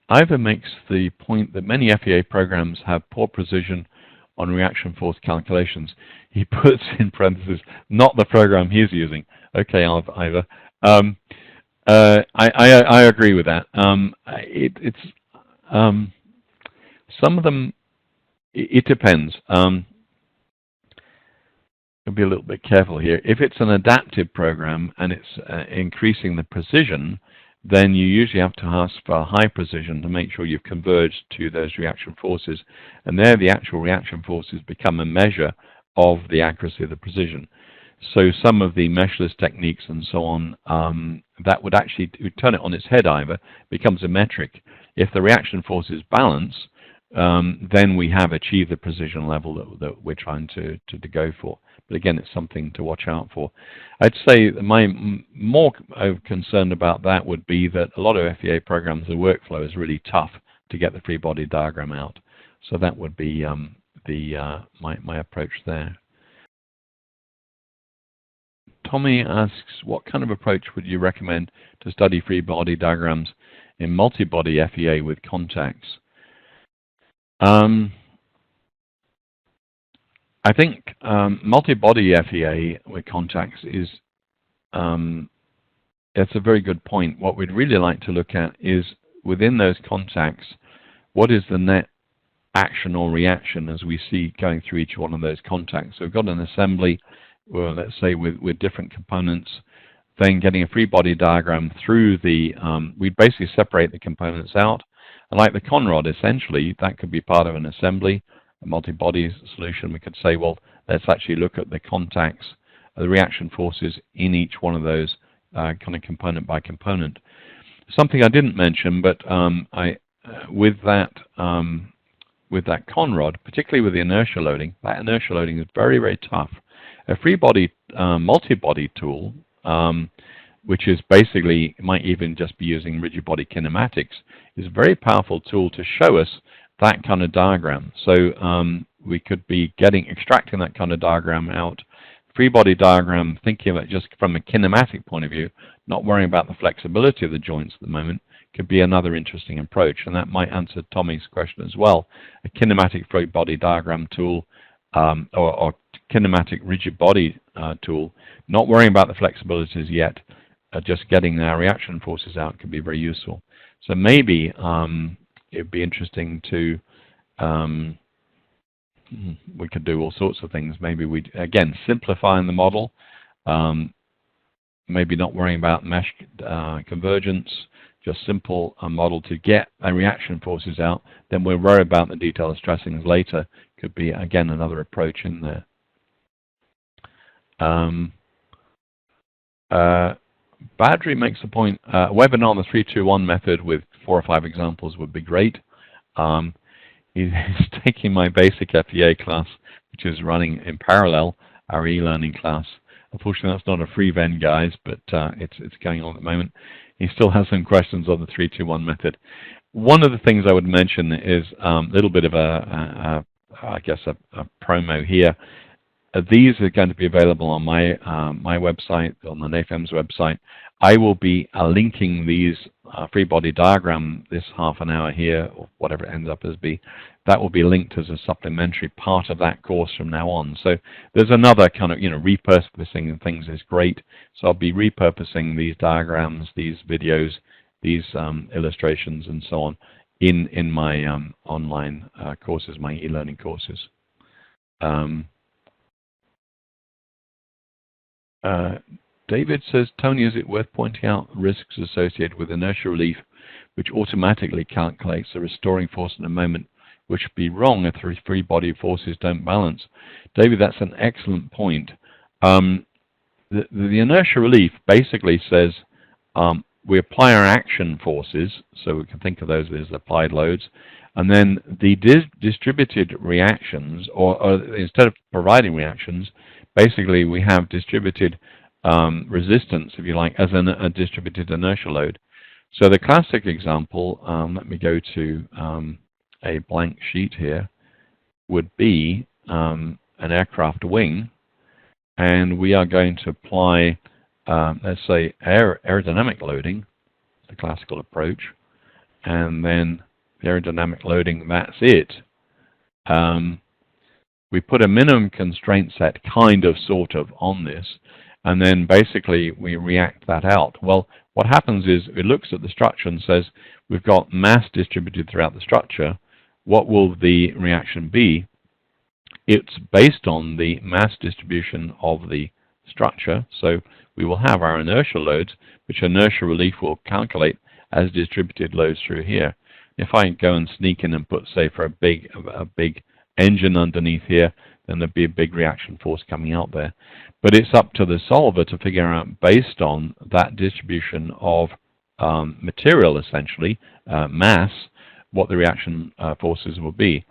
Ivor makes the point that many FEA programs have poor precision on reaction force calculations. He puts in parentheses, not the program he's using. Okay, Ivor. I agree with that. Some of them, it depends. I'll be a little bit careful here. If it's an adaptive program and it's increasing the precision, then you usually have to ask for high precision to make sure you've converged to those reaction forces. And there the actual reaction forces become a measure of the accuracy of the precision. So some of the meshless techniques and so on, that would actually turn it on its head, Ivor, becomes a metric. If the reaction forces balance, then we have achieved the precision level that we're trying to go for. But again, it's something to watch out for. I'd say my more concerned about that would be that a lot of FEA programs, the workflow is really tough to get the free body diagram out. So that would be my approach there. Tommy asks, what kind of approach would you recommend to study free body diagrams in multi-body FEA with contacts? I think multi-body FEA with contacts is that's a very good point. What we'd really like to look at is within those contacts, what is the net action or reaction as we see going through each one of those contacts. So we've got an assembly, well, let's say with different components, then getting a free body diagram through the, we basically separate the components out. And like the conrod, essentially, that could be part of an assembly, a multi-body solution. We could say, well, let's actually look at the contacts, the reaction forces in each one of those kind of component by component. Something I didn't mention, but with that conrod, particularly with the inertia loading, that inertia loading is very, very tough. A free body, multi-body tool, which is basically, it might even just be using rigid body kinematics, is a very powerful tool to show us that kind of diagram. So we could be extracting that kind of diagram out. Free body diagram, thinking of it just from a kinematic point of view, not worrying about the flexibility of the joints at the moment, could be another interesting approach, and that might answer Tommy's question as well. A kinematic free body diagram tool or kinematic rigid body tool, not worrying about the flexibilities yet, just getting our reaction forces out could be very useful. So maybe it would be interesting to, we could do all sorts of things. Maybe we'd, again, simplifying the model, maybe not worrying about mesh convergence, just simple model to get our reaction forces out, then we'll worry about the detailed stressings later. Could be, again, another approach in there. Badri makes a point, a webinar on the 3-2-1 method with 4 or 5 examples would be great. He's taking my basic FEA class, which is running in parallel, our e-learning class. Unfortunately, that's not a free Venn, guys, but it's going on at the moment. He still has some questions on the 3-2-1 method. One of the things I would mention is a little bit of a promo here. These are going to be available on my website, on the NAFEMS website. I will be linking these free body diagram, this half an hour here, or whatever it ends up as be. That will be linked as a supplementary part of that course from now on. So there's another kind of, repurposing of things is great. So I'll be repurposing these diagrams, these videos, these illustrations, and so on in my online courses, my e-learning courses. David says, Tony, is it worth pointing out risks associated with inertia relief, which automatically calculates the restoring force in a moment, which would be wrong if the free body forces don't balance? David, that's an excellent point. The inertia relief basically says we apply our action forces, so we can think of those as applied loads, and then the distributed reactions, or instead of providing reactions, basically we have distributed resistance, if you like, as a distributed inertial load. So the classic example, let me go to a blank sheet here, would be an aircraft wing, and we are going to apply, let's say, aerodynamic loading, the classical approach, and then the aerodynamic loading, that's it. We put a minimum constraint set, kind of, sort of, on this, and then basically we react that out. Well, what happens is it looks at the structure and says, we've got mass distributed throughout the structure. What will the reaction be? It's based on the mass distribution of the structure. So we will have our inertial loads, which inertia relief will calculate as distributed loads through here. If I go and sneak in and put, say, for a big engine underneath here, then there'd be a big reaction force coming out there. But it's up to the solver to figure out, based on that distribution of material, essentially, mass, what the reaction forces will be.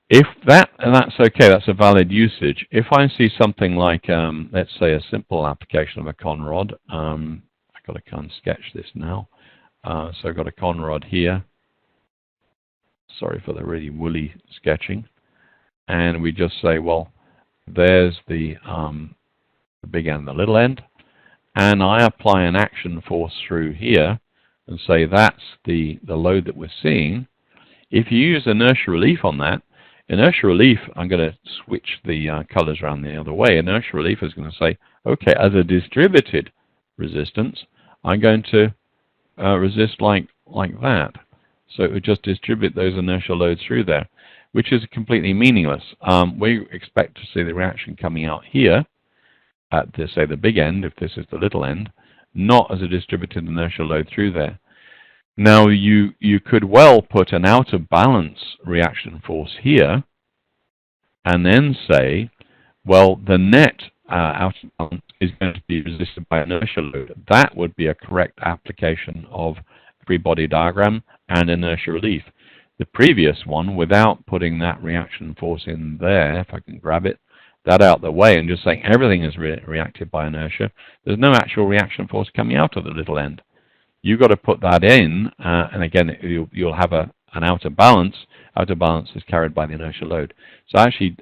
If that, and that's okay, that's a valid usage. If I see something like, let's say, a simple application of a conrod, I've got to kind of sketch this now. So I've got a conrod here. Sorry for the really woolly sketching. And we just say, well, there's the big end, the little end, and I apply an action force through here and say that's the load that we're seeing. If you use inertia relief on that, inertia relief, I'm going to switch the colors around the other way. Inertia relief is going to say, okay, as a distributed resistance, I'm going to resist like that. So it would just distribute those inertial loads through there, which is completely meaningless. We expect to see the reaction coming out here at, say, the big end, if this is the little end, not as a distributed inertial load through there. Now, you could well put an out of balance reaction force here and then say, well, the net out of balance is going to be resisted by inertial load. That would be a correct application of free body diagram and inertia relief. The previous one, without putting that reaction force in there, if I can grab it, that out the way and just saying everything is reacted by inertia, there's no actual reaction force coming out of the little end. You've got to put that in, and again, you'll have a an outer balance is carried by the inertial load. So actually,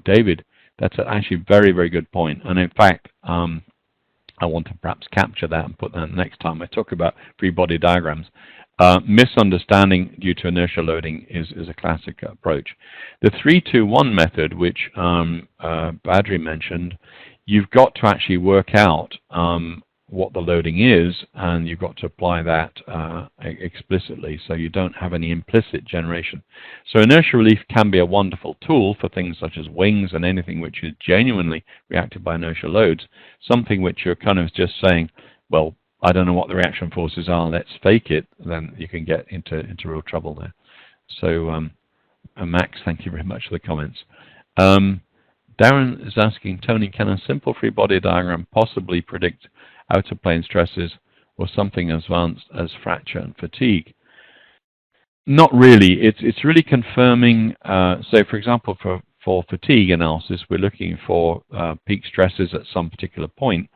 David, that's actually a very, very good point. And in fact, I want to perhaps capture that and put that next time I talk about free body diagrams. Misunderstanding due to inertial loading is a classic approach. The 3-2-1 method, which Badri mentioned, you've got to actually work out what the loading is, and you've got to apply that explicitly, so you don't have any implicit generation. So inertial relief can be a wonderful tool for things such as wings and anything which is genuinely reacted by inertial loads, something which you're kind of just saying, well, I don't know what the reaction forces are, let's fake it, then you can get into real trouble there. So Max, thank you very much for the comments. Darren is asking, Tony, can a simple free body diagram possibly predict outer plane stresses or something as advanced as fracture and fatigue? Not really. It's really confirming. So, for example, for fatigue analysis, we're looking for peak stresses at some particular point.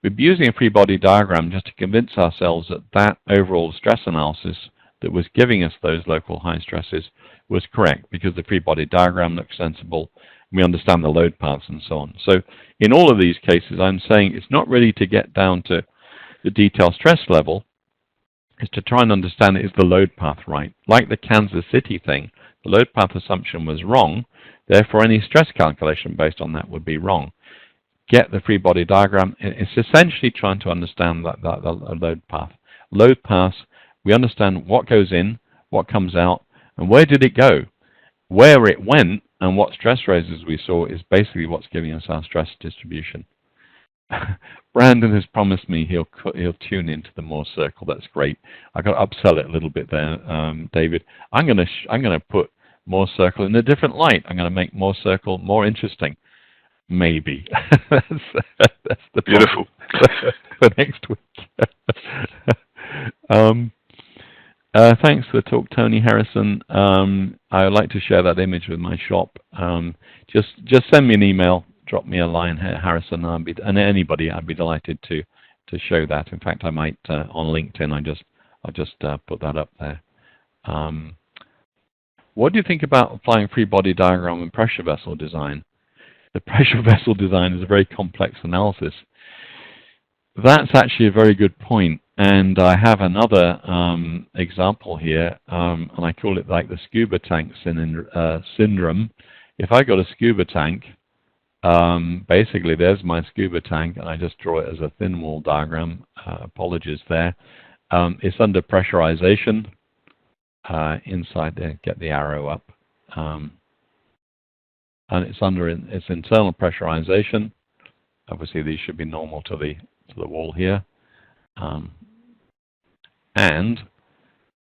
We're using a free body diagram just to convince ourselves that that overall stress analysis that was giving us those local high stresses was correct, because the free body diagram looks sensible. We understand the load paths and so on. So in all of these cases, I'm saying it's not really to get down to the detailed stress level. It's to try and understand, is the load path right? Like the Kansas City thing, the load path assumption was wrong. Therefore, any stress calculation based on that would be wrong. Get the free body diagram. It's essentially trying to understand that load path. Load paths, we understand what goes in, what comes out, and where did it go. Where it went and what stress raises we saw is basically what's giving us our stress distribution. Brandon has promised me he'll tune into the Moore circle. That's great. I got to upsell it a little bit there, David. I'm gonna put Moore circle in a different light. I'm gonna make Moore circle more interesting. Maybe. that's the beautiful for next week. Thanks for the talk, Tony Harrison. I would like to share that image with my shop. Just send me an email, drop me a line, Harrison, and anybody. I'd be delighted to show that. In fact, I might on LinkedIn. I'll just put that up there. What do you think about applying free body diagram and pressure vessel design? The pressure vessel design is a very complex analysis. That's actually a very good point. And I have another example here, and I call it like the scuba tank syndrome. If I got a scuba tank, basically there's my scuba tank, and I just draw it as a thin wall diagram. Apologies there. It's under pressurization. Inside there, get the arrow up. And it's under its internal pressurization. Obviously, these should be normal to the wall here. And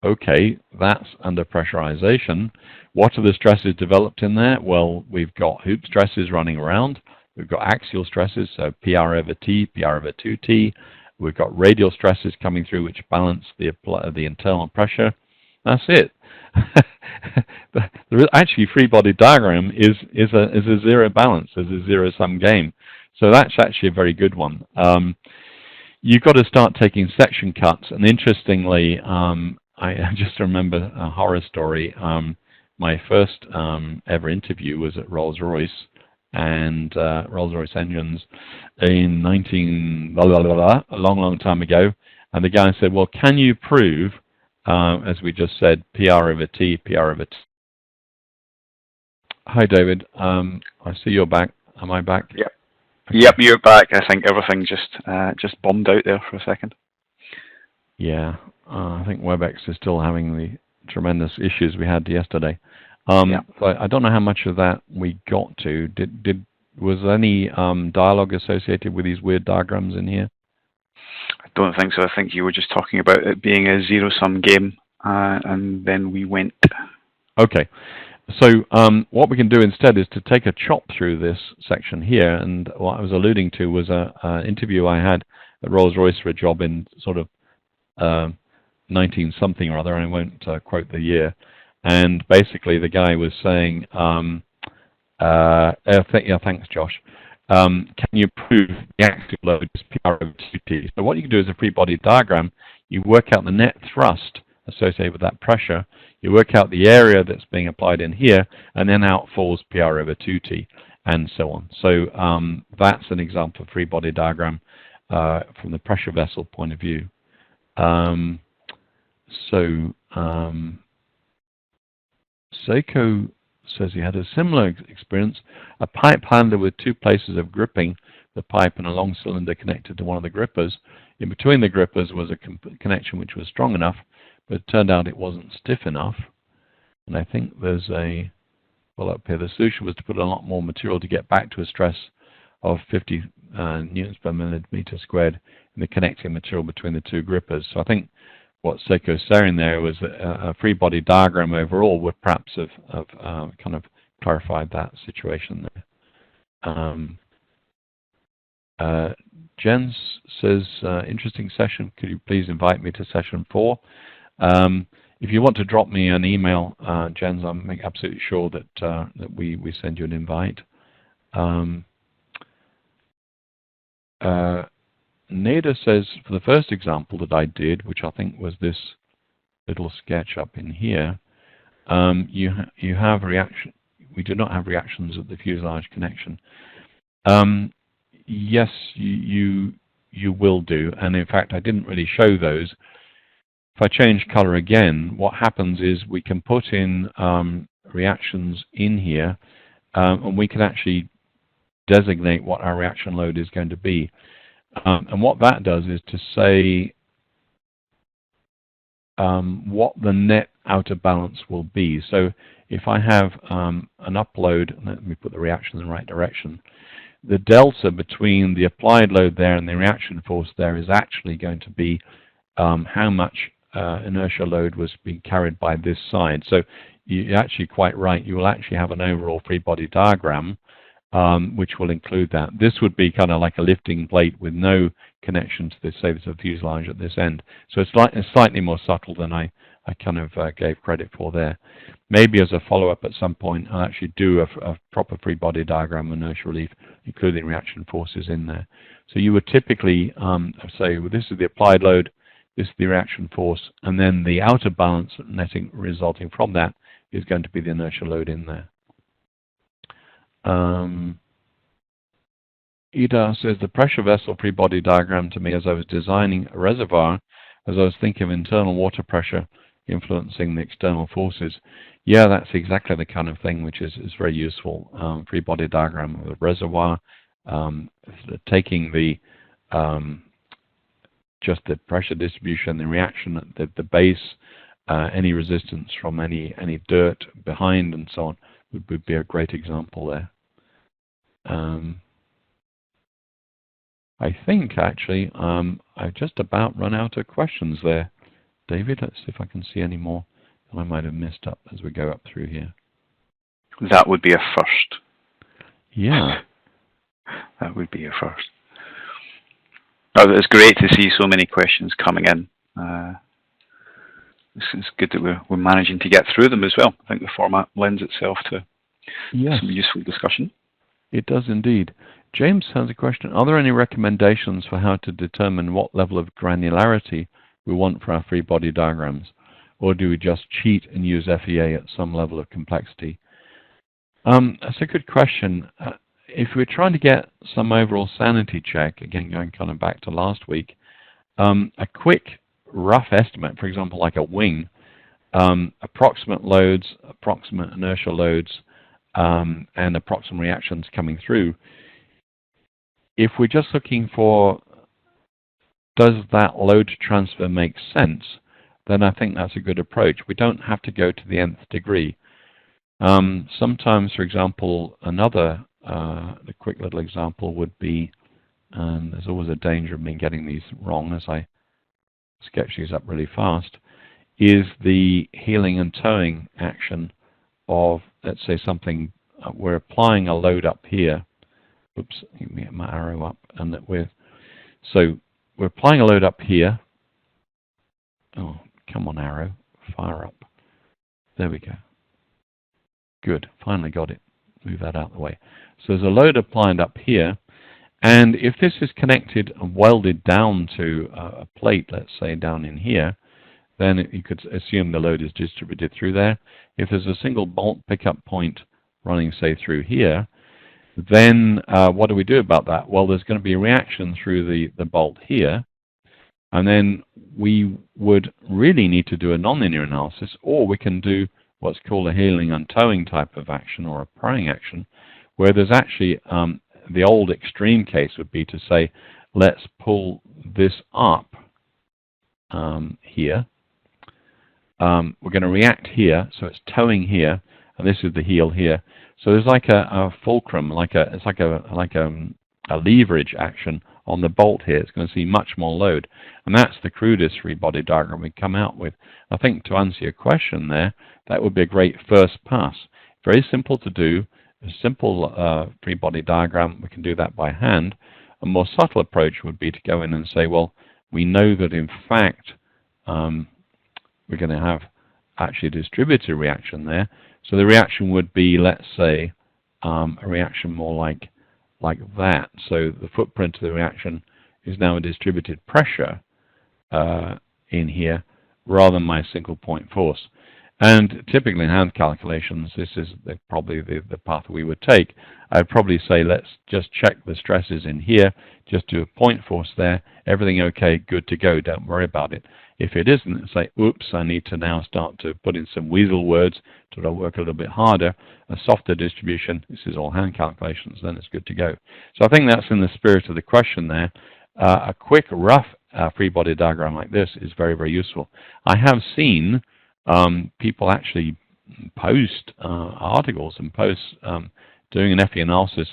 okay, that's under pressurization. What are the stresses developed in there? Well, we've got hoop stresses running around. We've got axial stresses, so PR over T, PR over 2T. We've got radial stresses coming through which balance the internal pressure. That's it. Actually, free body diagram is a zero balance, is a zero sum game. So that's actually a very good one. You've got to start taking section cuts, and interestingly, I just remember a horror story. My first ever interview was at Rolls-Royce, and Rolls-Royce engines in a long time ago. And the guy said, well, can you prove, as we just said, PR over T, PR over T? Hi, David. I see you're back. Am I back? Yep. Yep, you're back. I think everything just bombed out there for a second. Yeah, I think WebEx is still having the tremendous issues we had yesterday. So I don't know how much of that we got to. Was there any dialogue associated with these weird diagrams in here? I don't think so. I think you were just talking about it being a zero-sum game, and then we went. Okay. So what we can do instead is to take a chop through this section here, and what I was alluding to was an interview I had at Rolls-Royce for a job in sort of 19-something or other, and I won't quote the year. And basically the guy was saying, thanks, Josh. Can you prove the axial load is PR over 2T? So what you can do is a free body diagram. You work out the net thrust associated with that pressure, you work out the area that's being applied in here, and then out falls PR over 2T, and so on. So that's an example of free body diagram from the pressure vessel point of view. Seiko says he had a similar experience, a pipe handler with two places of gripping the pipe and a long cylinder connected to one of the grippers. In between the grippers was a connection which was strong enough, but it turned out it wasn't stiff enough. And I think there's a, well, up here, the solution was to put a lot more material to get back to a stress of 50 newtons per millimeter squared in the connecting material between the two grippers. So I think what Seiko's saying there was that a free body diagram overall would perhaps have kind of clarified that situation there. Jens says, interesting session. Could you please invite me to session 4? If you want to drop me an email, Jens, I'll make absolutely sure that that we send you an invite. Neda says, for the first example that I did, which I think was this little sketch up in here, you have reaction. We do not have reactions at the fuselage connection. Yes, you will do, and in fact, I didn't really show those. If I change color again, what happens is we can put in reactions in here, and we can actually designate what our reaction load is going to be. And what that does is to say what the net outer balance will be. So if I have an upload, let me put the reaction in the right direction, the delta between the applied load there and the reaction force there is actually going to be how much inertia load was being carried by this side. So you're actually quite right. You will actually have an overall free body diagram which will include that. This would be kind of like a lifting plate with no connection to this, say, there's a fuselage at this end. So it's slightly more subtle than I kind of gave credit for there. Maybe as a follow-up at some point, I'll actually do a proper free body diagram of inertia relief, including reaction forces in there. So you would typically say, well, this is the applied load, this is the reaction force, and then the outer balance netting resulting from that is going to be the inertia load in there. Ida says, the pressure vessel free body diagram to me as I was designing a reservoir, as I was thinking of internal water pressure influencing the external forces. Yeah, that's exactly the kind of thing which is very useful. Free body diagram of a reservoir, taking the just the pressure distribution, the reaction at the base, any resistance from any dirt behind and so on would be a great example there. I think actually I've just about run out of questions there, David. Let's see if I can see any more that I might have missed up as we go up through here. That would be a first. Yeah. That would be a first. Oh, it's great to see so many questions coming in. It's good that we're managing to get through them as well. I think the format lends itself to some useful discussion. It does indeed. James has a question. Are there any recommendations for how to determine what level of granularity we want for our free body diagrams? Or do we just cheat and use FEA at some level of complexity? That's a good question. If we're trying to get some overall sanity check, again going kind of back to last week, a quick rough estimate, for example, like a wing, approximate loads, approximate inertial loads, and approximate reactions coming through. If we're just looking for does that load transfer make sense, then I think that's a good approach. We don't have to go to the nth degree. Sometimes, for example, another a quick little example would be, there's always a danger of me getting these wrong as I sketch these up really fast, is the heeling and towing action of, let's say, something, we're applying a load up here. Oops, let me get my arrow up. And that we're applying a load up here. Oh, come on, arrow, fire up. There we go. Good, finally got it. Move that out of the way. So there's a load applied up here, and if this is connected and welded down to a plate, let's say down in here, then you could assume the load is distributed through there. If there's a single bolt pickup point running, say, through here, then what do we do about that? Well, there's going to be a reaction through the bolt here, and then we would really need to do a nonlinear analysis, or we can do what's called a heeling and towing type of action, or a prying action, where there's actually the old extreme case would be to say, let's pull this up here. We're going to react here, so it's towing here, and this is the heel here. So there's like a fulcrum, it's like a leverage action on the bolt here. It's going to see much more load, and that's the crudest free body diagram we come out with. I think to answer your question there, that would be a great first pass. Very simple to do, a simple free body diagram. We can do that by hand. A more subtle approach would be to go in and say, well, we know that in fact we're going to have actually a distributed reaction there. So the reaction would be, let's say, a reaction more like that. So the footprint of the reaction is now a distributed pressure in here rather than my single point force. And typically in hand calculations, this is probably the path we would take. I'd probably say, let's just check the stresses in here, just do a point force there, everything okay, good to go, don't worry about it. If it isn't, say, oops, I need to now start to put in some weasel words to work a little bit harder, a softer distribution, this is all hand calculations, then it's good to go. So I think that's in the spirit of the question there. A quick, rough free body diagram like this is very, very useful. I have seen people actually post articles and posts doing an FE analysis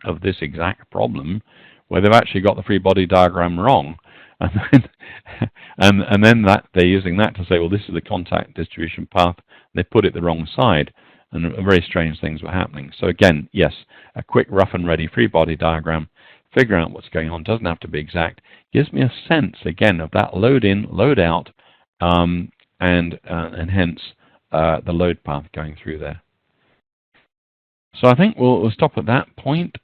of this exact problem, where they've actually got the free body diagram wrong, and then that they're using that to say, well, this is the contact distribution path. They put it the wrong side, and very strange things were happening. So again, yes, a quick rough and ready free body diagram, figure out what's going on, doesn't have to be exact, gives me a sense again of that load in, load out, and hence the load path going through there. So I think we'll stop at that point.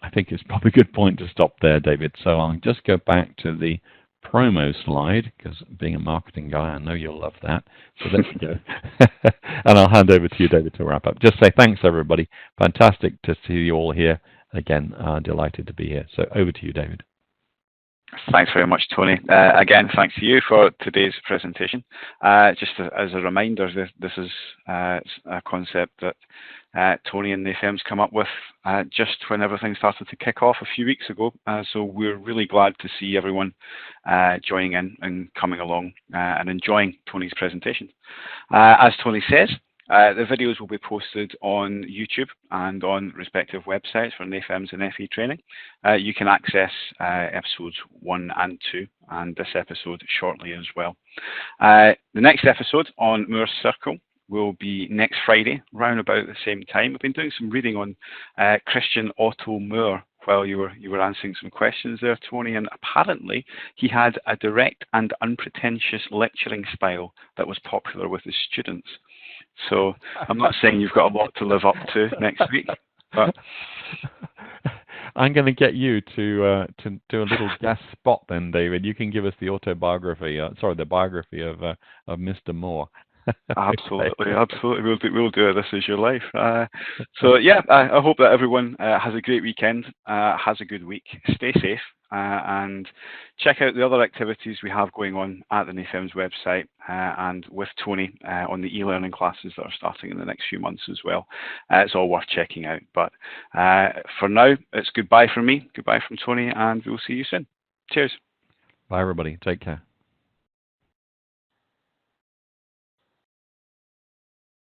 I think it's probably a good point to stop there, David. So I'll just go back to the promo slide, because being a marketing guy, I know you'll love that. So there we go. And I'll hand over to you, David, to wrap up. Just say thanks, everybody. Fantastic to see you all here. Again, delighted to be here. So over to you, David. Thanks very much, Tony. Again, thanks to you for today's presentation. Just as a reminder, this is a concept that Tony and NAFEMS come up with just when everything started to kick off a few weeks ago. So we're really glad to see everyone joining in and coming along and enjoying Tony's presentation. As Tony says, the videos will be posted on YouTube and on respective websites for NAFEMS and FE training. You can access episodes 1 and 2 and this episode shortly as well. The next episode on Moore's Circle will be next Friday, round about the same time. I've been doing some reading on Christian Otto Moore while you were answering some questions there, Tony, and apparently he had a direct and unpretentious lecturing style that was popular with his students. So I'm not saying you've got a lot to live up to next week, but I'm going to get you to do a little guest spot then, David. You can give us the autobiography, the biography of Mr. Moore. Absolutely, absolutely. We'll do it. This is your life. So yeah, I hope that everyone has a great weekend, has a good week. Stay safe, and check out the other activities we have going on at the NAFEMS website and with Tony on the e-learning classes that are starting in the next few months as well. It's all worth checking out. But for now, it's goodbye from me, goodbye from Tony, and we'll see you soon. Cheers. Bye, everybody. Take care.